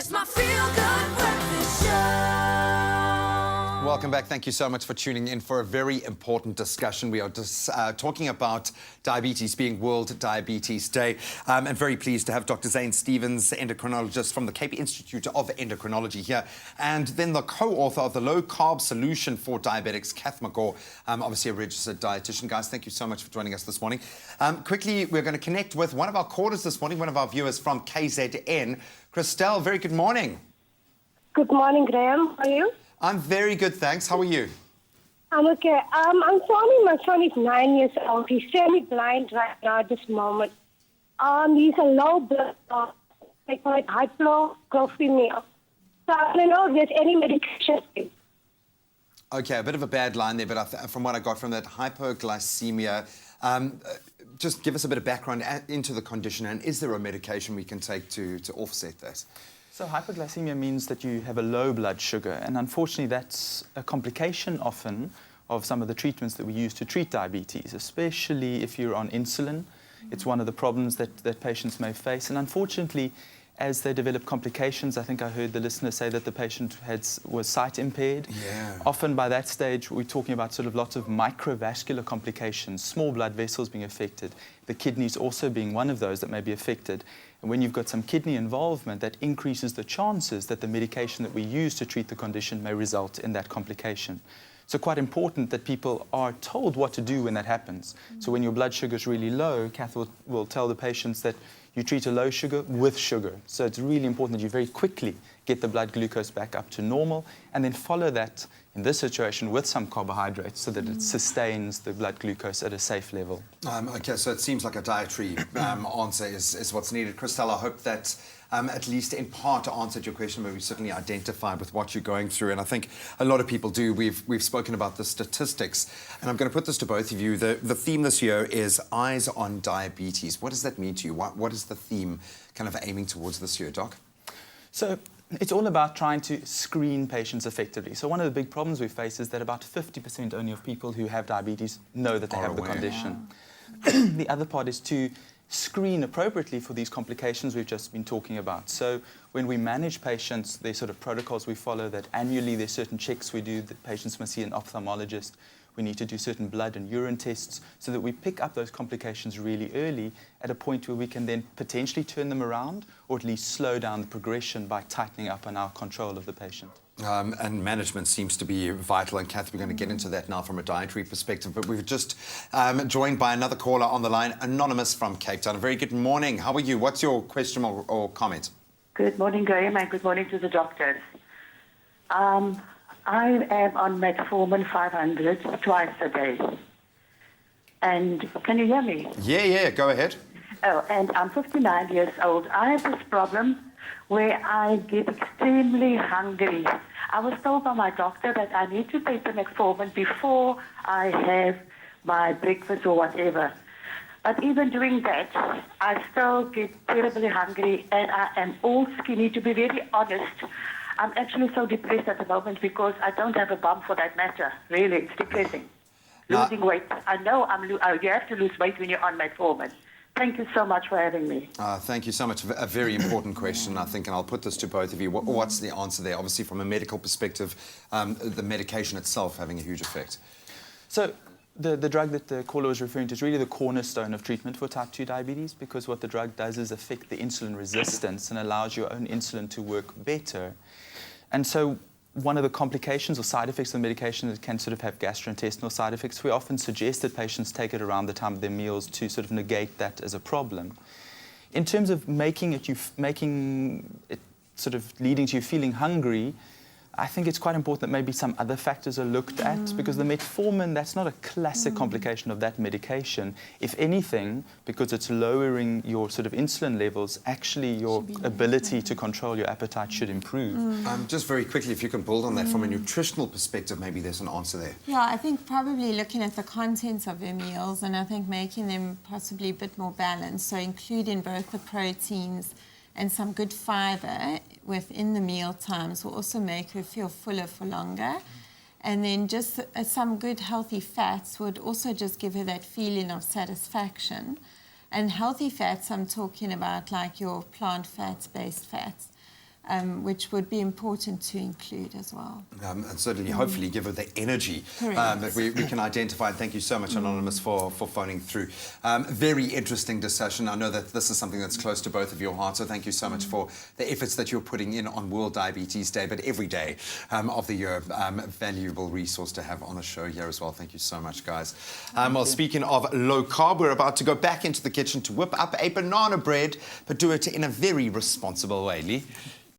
It's my feel-good breakfast show. Welcome back. Thank you so much for tuning in for a very important discussion. We are just talking about diabetes being World Diabetes Day. And very pleased to have Dr. Zane Stevens, endocrinologist from the Cape Institute of Endocrinology here. And then the co-author of the Low Carb Solution for Diabetics, Kath McGaw, obviously a registered dietitian. Guys, thank you so much for joining us this morning. Quickly, we're going to connect with one of our callers this morning, one of our viewers from KZN. Christelle, very good morning. Good morning, Graham. How are you? I'm very good, thanks. How are you? I'm okay. I'm sorry, my son is 9 years old. He's semi-blind right now at this moment. He's a low blood, they call it hypoglycemia. So I don't know if there's any medication. Okay, a bit of a bad line there, but from what I got from that, hypoglycemia. Just give us a bit of background into the condition, and is there a medication we can take to offset that? So hypoglycemia means that you have a low blood sugar, and unfortunately that's a complication often of some of the treatments that we use to treat diabetes, especially if you're on insulin. It's one of the problems that patients may face, and unfortunately as they develop complications, I think I heard the listener say that the patient was sight impaired. Yeah. Often by that stage we're talking about sort of lots of microvascular complications, small blood vessels being affected, the kidneys also being one of those that may be affected. And when you've got some kidney involvement, that increases the chances that the medication that we use to treat the condition may result in that complication. So quite important that people are told what to do when that happens. So when your blood sugar is really low, Kath will tell the patients that you treat a low sugar with sugar. So it's really important that you very quickly get the blood glucose back up to normal and then follow that, in this situation, with some carbohydrates so that it sustains the blood glucose at a safe level. Okay, so it seems like a dietary answer is what's needed. Christelle, I hope that at least in part answered your question, but we certainly identified with what you're going through, and I think a lot of people do. We've spoken about the statistics, and I'm going to put this to both of you. The theme this year is Eyes on Diabetes. What does that mean to you? What is the theme kind of aiming towards this year, Doc? So it's all about trying to screen patients effectively. So one of the big problems we face is that about 50% only of people who have diabetes know that they have the condition. Yeah. The other part is to screen appropriately for these complications we've just been talking about. So when we manage patients, there's sort of protocols we follow that annually there's certain checks we do that patients must see an ophthalmologist. We need to do certain blood and urine tests so that we pick up those complications really early at a point where we can then potentially turn them around or at least slow down the progression by tightening up on our control of the patient. And management seems to be vital, and Kath, we're going to get into that now from a dietary perspective, but we've just joined by another caller on the line, Anonymous from Cape Town. A very good morning. How are you? What's your question or comment? Good morning, Graham, and good morning to the doctors. I am on metformin 500 twice a day. And can you hear me? Yeah, go ahead. Oh, and I'm 59 years old. I have this problem where I get extremely hungry. I was told by my doctor that I need to take the metformin before I have my breakfast or whatever. But even doing that, I still get terribly hungry and I am all skinny. To be very honest, I'm actually so depressed at the moment because I don't have a bum for that matter. Really, it's depressing. Losing weight. I know you have to lose weight when you're on metformin. Thank you so much for having me. Thank you so much. A very important question, I think, and I'll put this to both of you. What's the answer there? Obviously, from a medical perspective, the medication itself having a huge effect. So the drug that the caller was referring to is really the cornerstone of treatment for type 2 diabetes, because what the drug does is affect the insulin resistance and allows your own insulin to work better. And so one of the complications or side effects of the medication is it can sort of have gastrointestinal side effects. We often suggest that patients take it around the time of their meals to sort of negate that as a problem. In terms of making it sort of leading to you feeling hungry, I think it's quite important that maybe some other factors are looked at, because the metformin, that's not a classic complication of that medication. If anything, because it's lowering your sort of insulin levels, actually your ability to control your appetite should improve. Just very quickly, if you can build on that from a nutritional perspective, maybe there's an answer there. Yeah, I think probably looking at the contents of your meals, and I think making them possibly a bit more balanced, so including both the proteins and some good fibre within the meal times will also make her feel fuller for longer. And then just some good healthy fats would also just give her that feeling of satisfaction. And healthy fats, I'm talking about like your plant fats, based fats. which would be important to include as well. And certainly, hopefully, give her the energy Correct. that we can identify. And thank you so much, Anonymous, for phoning through. Very interesting discussion. I know that this is something that's close to both of your hearts, so thank you so much for the efforts that you're putting in on World Diabetes Day, but every day of the year. Valuable resource to have on the show here as well. Thank you so much, guys. Well, speaking of low carb, we're about to go back into the kitchen to whip up a banana bread, but do it in a very responsible way, Lee.